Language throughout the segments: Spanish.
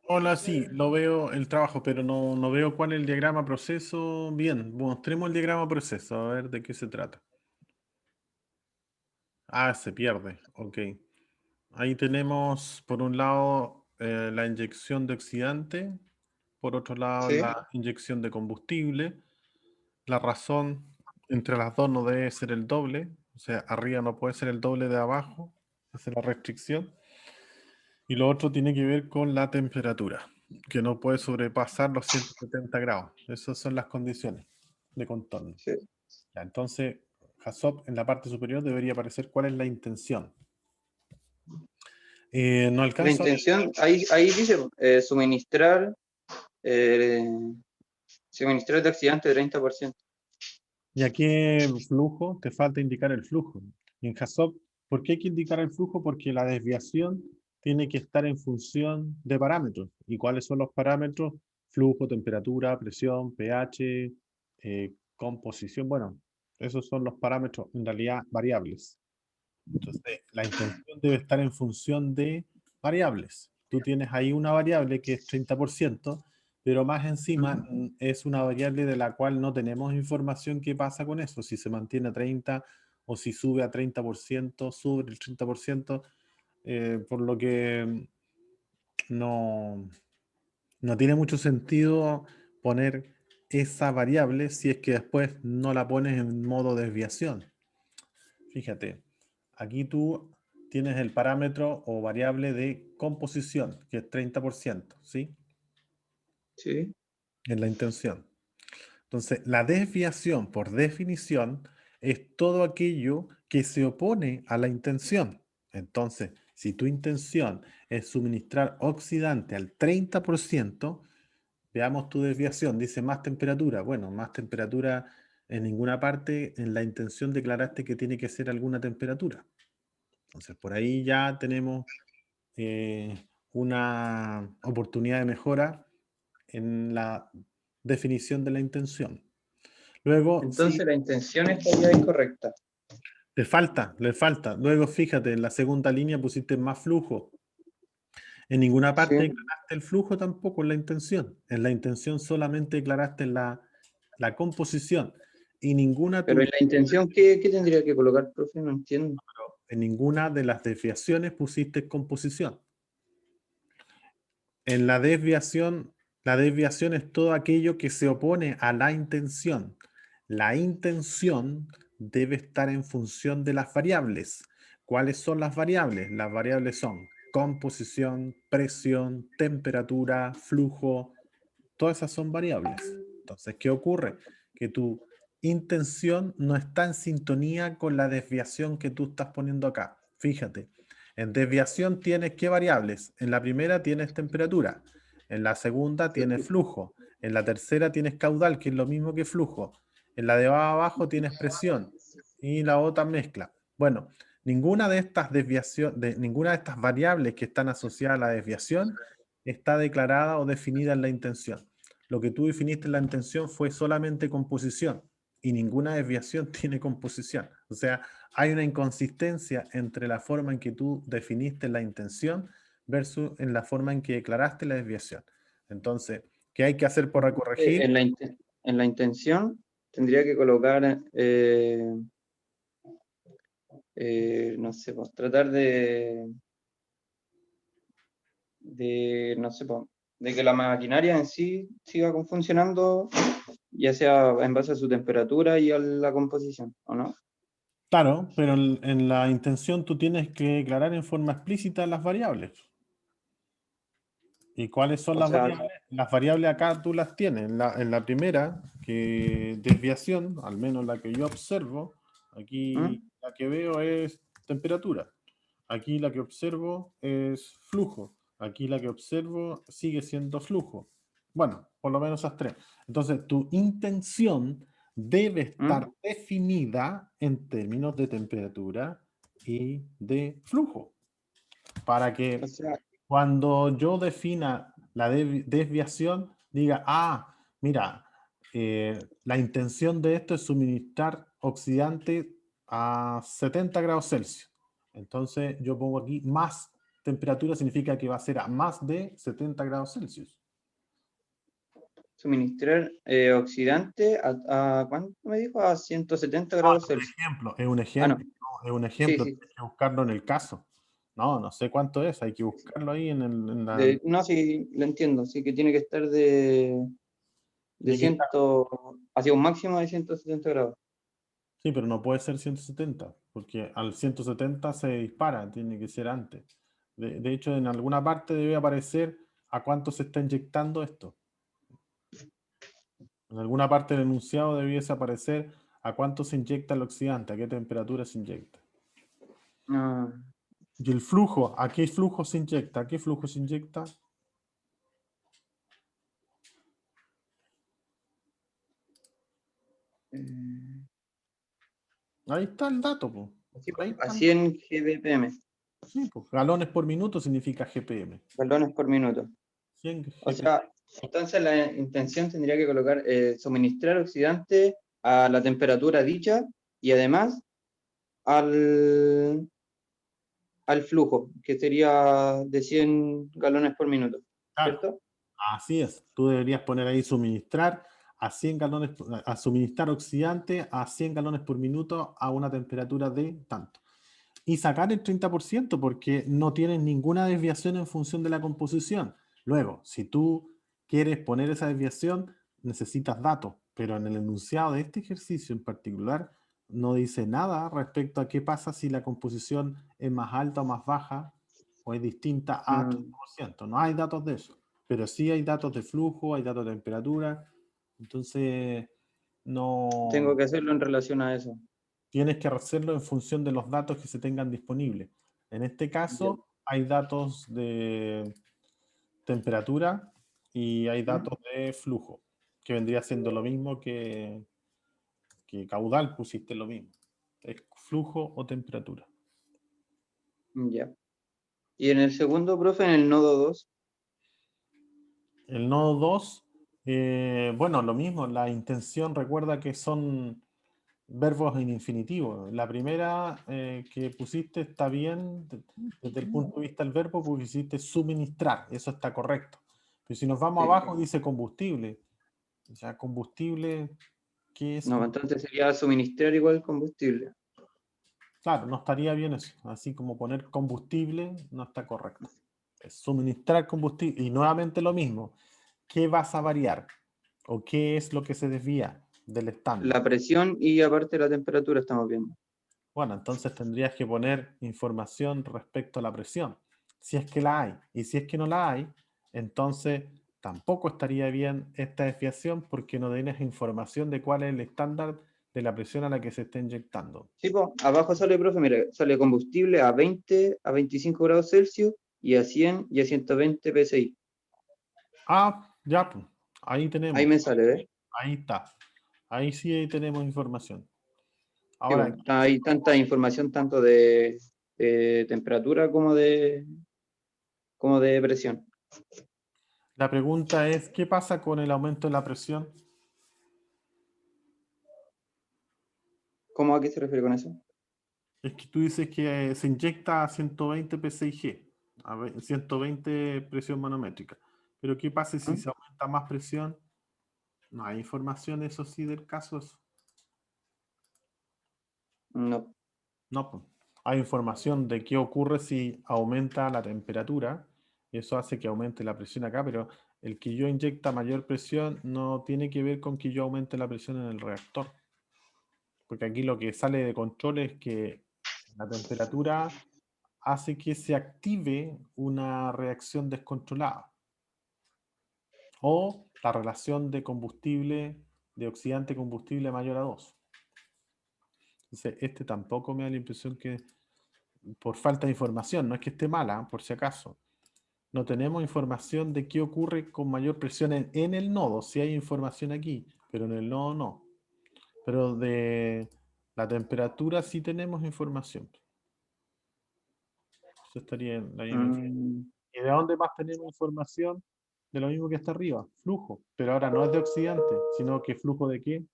Hola, sí, lo veo el trabajo, pero no veo cuál es el diagrama proceso. Bien, mostremos el diagrama proceso, a ver de qué se trata. Ah, se pierde, ok. Ahí tenemos, por un lado, la inyección de oxidante, por otro lado, Sí, la inyección de combustible. La razón entre las dos no debe ser el doble, o sea, arriba no puede ser el doble de abajo, esa es la restricción. Y lo otro tiene que ver con la temperatura, que no puede sobrepasar los 170 grados. Esas son las condiciones de contorno. sí. Ya, entonces, HACCP en la parte superior debería aparecer cuál es la intención. No La alcanzo a ver. intención, ahí dice eh, suministrar de oxidante 30%. ¿Y a qué flujo? Te falta indicar el flujo. Y en HACCP, ¿por qué hay que indicar el flujo? Porque la desviación tiene que estar en función de parámetros. ¿Y cuáles son los parámetros? Flujo, temperatura, presión, pH, composición. Bueno, esos son los parámetros en realidad variables. Entonces, la intención debe estar en función de variables. Tú tienes ahí una variable que es 30%, pero más encima es una variable de la cual no tenemos información qué pasa con eso, si se mantiene a 30 o si sube a 30%, sube el 30%, por lo que no, no tiene mucho sentido poner esa variable si es que después no la pones en modo desviación. Fíjate, aquí tú tienes el parámetro o variable de composición, que es 30%, ¿sí? Sí. En la intención. Entonces, la desviación, por definición, es todo aquello que se opone a la intención. Entonces, si tu intención es suministrar oxidante al 30%, veamos tu desviación, dice más temperatura. Bueno, más temperatura en ninguna parte en la intención declaraste que tiene que ser alguna temperatura. Entonces, por ahí ya tenemos una oportunidad de mejora en la definición de la intención. Luego, sí, Entonces la intención estaría incorrecta. le falta. Luego, fíjate, en la segunda línea pusiste más flujo. En ninguna parte Sí. declaraste el flujo tampoco en la intención. En la intención solamente declaraste la composición y ninguna Pero en tuviste, la intención, ¿qué tendría que colocar, profe? No entiendo. en ninguna de las desviaciones pusiste composición. En la desviación es todo aquello que se opone a la intención. La intención debe estar en función de las variables. ¿Cuáles son las variables? Las variables son composición, presión, temperatura, flujo. Todas esas son variables. Entonces, ¿qué ocurre? Que tu intención no está en sintonía con la desviación que tú estás poniendo acá. Fíjate, en desviación tienes qué variables. En la primera tienes temperatura, en la segunda tienes flujo, en la tercera tienes caudal, que es lo mismo que flujo, en la de abajo tienes presión y la otra mezcla. Bueno, ninguna de estas variables que están asociadas a la desviación está declarada o definida en la intención. Lo que tú definiste en la intención fue solamente composición y ninguna desviación tiene composición. O sea, hay una inconsistencia entre la forma en que tú definiste la intención versus en la forma en que declaraste la desviación. Entonces, ¿qué hay que hacer para corregir? En la intención tendría que colocar, no sé, pues, tratar no sé, pues, de que la maquinaria en sí siga funcionando, ya sea en base a su temperatura y a la composición, ¿o no? Claro, pero en la intención tú tienes que declarar en forma explícita las variables. ¿Y cuáles son O las sea, variables? Las variables acá tú las tienes. En la primera, que desviación, al menos la que yo observo, aquí ¿mm? la que veo es temperatura. Aquí la que observo es flujo. Aquí la que observo sigue siendo flujo. Bueno, por lo menos esas tres. Entonces, tu intención debe estar ¿Mm? definida en términos de temperatura y de flujo para O que sea, cuando yo defina la desviación, diga, mira, la intención de esto es suministrar oxidante a 70 grados Celsius. Entonces yo pongo aquí más. temperatura significa que va a ser a más de 70 grados Celsius. Suministrar oxidante a ¿cuánto me dijo? A 170 grados Celsius. Es un Ah, no. ejemplo, ¿no? Es un Sí, ejemplo, sí. tienes que buscarlo en el caso. No sé cuánto es, hay que buscarlo ahí en la... No, sí, lo entiendo. Sí, que tiene que estar de Tiene que estar, 100, hacia un máximo de 170 grados. sí, pero no puede ser 170, porque al 170 se dispara, tiene que ser antes. De hecho, en alguna parte debe aparecer a cuánto se está inyectando esto. En alguna parte del enunciado debiese aparecer a cuánto se inyecta el oxidante, a qué temperatura se inyecta. Ah, Y el flujo, ¿a qué flujo se inyecta? ¿A qué flujo se inyecta? eh, Ahí está el dato, po. sí, Ahí pues, a está el dato. 100 gbpm, Sí, pues, galones por minuto significa GPM. galones por minuto. 100 O GPM. sea, entonces la intención tendría que colocar suministrar oxidante a la temperatura dicha y además al, al flujo, que sería de 100 galones por minuto, Claro, ¿cierto? así es. Tú deberías poner ahí suministrar a 100 galones, a suministrar oxidante a 100 galones por minuto a una temperatura de tanto. Y sacar el 30% porque no tienes ninguna desviación en función de la composición. Luego, si tú quieres poner esa desviación, necesitas datos, pero en el enunciado de este ejercicio en particular no dice nada respecto a qué pasa si la composición es más alta o más baja o es distinta a Mm, 30%. No hay datos de eso, pero sí hay datos de flujo, hay datos de temperatura. Entonces, tengo no que hacerlo en relación a eso. tienes que hacerlo en función de los datos que se tengan disponibles. En este Ya. caso, hay datos de temperatura y hay ¿Mm? datos de flujo, que vendría siendo lo mismo que caudal, pusiste lo mismo. Es flujo o temperatura. Ya. Y en el segundo, profe, en el nodo 2. El nodo 2, bueno, lo mismo, la intención, recuerda que son verbos en infinitivo. La primera que pusiste está bien desde el punto de vista del verbo, porque hiciste suministrar, eso está correcto. Pero si nos vamos Sí. abajo, dice combustible. O sea, combustible, ¿qué es? No, entonces sería suministrar igual combustible. Claro, no estaría bien eso. Así como poner combustible, no está correcto. Es suministrar combustible. Y nuevamente lo mismo. ¿Qué vas a variar? ¿O qué es lo que se desvía del estándar? La presión y aparte la temperatura estamos viendo. Bueno, entonces tendrías que poner información respecto a la presión, si es que la hay. Y si es que no la hay, entonces tampoco estaría bien esta desviación porque no tienes información de cuál es el estándar de la presión a la que se está inyectando. Sí, po, abajo sale, profe, mira, sale combustible a 20, a 25 grados Celsius y a 100 y a 120 PSI. Ah, ya, pues, ahí Ahí tenemos, me sale, ¿ves? ahí está. Ahí sí tenemos información. Sí, Ahora, po, está ahí tanta información tanto de temperatura como de presión. la pregunta es, ¿qué pasa con el aumento de la presión? ¿Cómo a qué se refiere con eso? Es que tú dices que se inyecta a 120 psi, a 120 presión manométrica. Pero ¿qué pasa si ¿Ah? se aumenta más presión? No hay información, eso sí, del caso. No. No, pues. Hay información de qué ocurre si aumenta la temperatura. Y eso hace que aumente la presión acá, pero el que yo inyecta mayor presión no tiene que ver con que yo aumente la presión en el reactor. Porque aquí lo que sale de control es que la temperatura hace que se active una reacción descontrolada o la relación de combustible, de oxidante combustible mayor a 2. Entonces, este tampoco me da la impresión que por falta de información, no es que esté mala, por si acaso. No tenemos información de qué ocurre con mayor presión en el nodo. Sí hay información aquí, pero en el nodo no. Pero de la temperatura sí tenemos información. Eso estaría en la misma. Mm, ¿Y de dónde más tenemos información? De lo mismo que está arriba, flujo. Pero ahora no es de oxidante, sino que flujo de qué.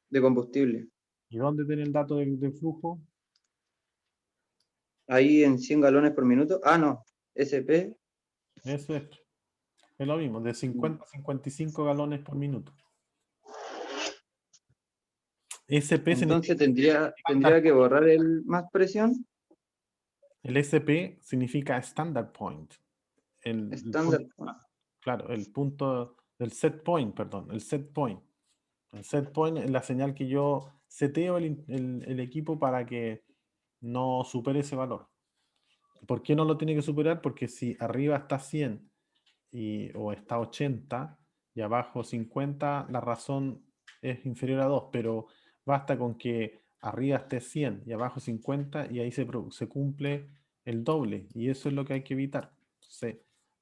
de combustible. ¿Y dónde tiene el dato de flujo? Ahí en 100 galones por minuto. Ah, no. SP. Eso es lo mismo, de 50 a 55 galones por minuto. SP Entonces significa tendría que borrar el más presión. el SP significa standard point. Estándar. Claro, el punto del set point, perdón, el set point. El set point es la señal que yo seteo el equipo para que no supere ese valor. ¿Por qué no lo tiene que superar? Porque si arriba está 100 o está 80 y abajo 50, la razón es inferior a 2, pero basta con que arriba esté 100 y abajo 50 y ahí se cumple el doble y eso es lo que hay que evitar. Entonces,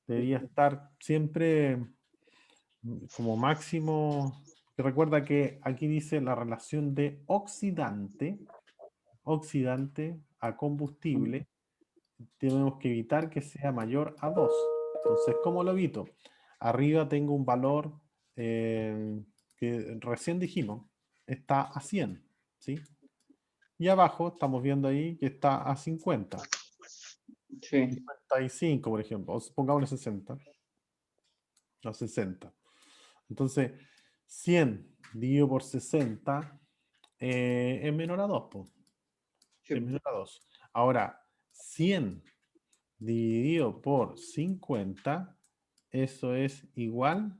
debería estar siempre como máximo. Recuerda que aquí dice la relación de oxidante a combustible. Tenemos que evitar que sea mayor a 2. Entonces, ¿cómo lo evito? Arriba tengo un valor que recién dijimos, está a 100, ¿sí? Y abajo estamos viendo ahí que está a 50. Sí. 55, por ejemplo, o pongámosle 60. A 60. Entonces, 100 dividido por 60 es menor a 2, po. Sí. Es menor a 2. Ahora, 100 dividido por 50, eso es igual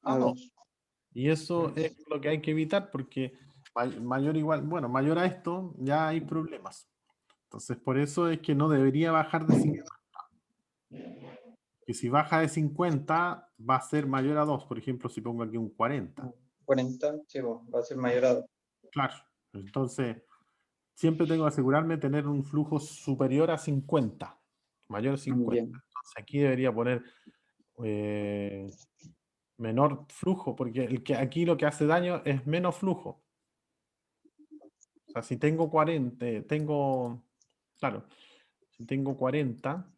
a 2. Y eso es lo que hay que evitar porque mayor igual, bueno, mayor a esto ya hay problemas. Entonces, por eso es que no debería bajar de 50. Que si baja de 50 va a ser mayor a 2. Por ejemplo, si pongo aquí un 40. 40, sí, va a ser mayor a 2. Claro. Entonces, siempre tengo que asegurarme de tener un flujo superior a 50. Mayor a 50. Bien. Entonces, aquí debería poner menor flujo, porque aquí lo que hace daño es menos flujo. O sea, si tengo 40, claro, si tengo 40,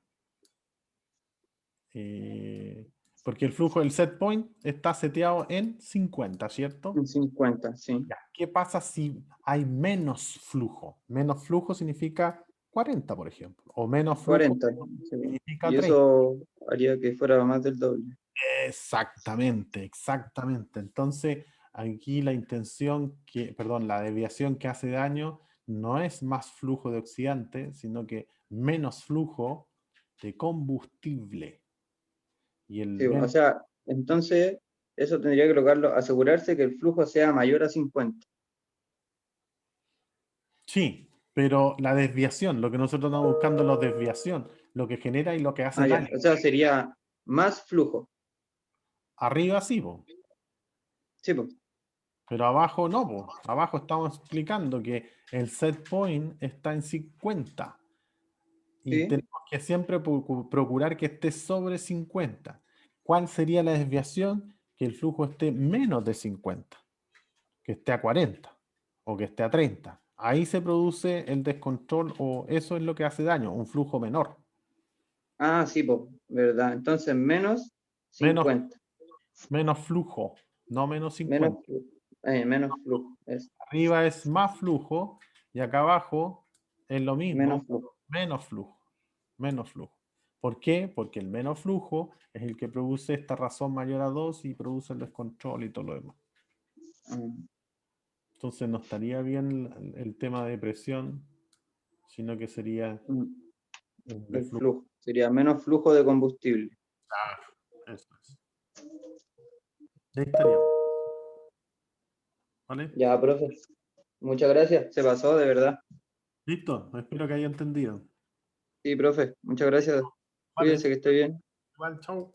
porque el flujo del set point está seteado en 50, ¿cierto? En 50, sí. Ya, ¿qué pasa si hay menos flujo? Menos flujo significa 40, por ejemplo, o menos flujo 40. Sí. significa Y 30. eso haría que fuera más del doble. Exactamente, exactamente. Entonces, aquí la la desviación que hace daño no es más flujo de oxidante, sino que menos flujo de combustible. Y el Sí, o sea, entonces eso tendría que colocarlo, asegurarse que el flujo sea mayor a 50. sí, pero la desviación, lo que nosotros estamos buscando es la desviación, lo que genera y lo que hace Ah, ya. daño. O sea, sería más flujo. Arriba sí, po, Sí, pues. pero abajo no, po. Abajo estamos explicando que el set point está en 50. Y Sí. tenemos que siempre procurar que esté sobre 50. ¿Cuál sería la desviación? Que el flujo esté menos de 50, que esté a 40 o que esté a 30. Ahí se produce el descontrol o eso es lo que hace daño, un flujo menor. Ah, sí, pues, ¿verdad? Entonces menos Menos, 50. menos flujo, no menos Menos, 50. menos flujo. Arriba es más flujo y acá abajo es lo Menos mismo, flujo. menos flujo, menos flujo. ¿Por qué? Porque el menos flujo es el que produce esta razón mayor a 2 y produce el descontrol y todo lo demás. Mm, Entonces no estaría bien el tema de presión, sino que sería mm. de El flujo. flujo. Sería menos flujo de combustible. Eso es. Ahí estaríamos. ¿Vale? Ya, profe. Muchas gracias. Se pasó, de verdad. Listo, espero que haya entendido. Sí, profe. Muchas gracias. Vale, Cuídense que esté bien. igual, chao.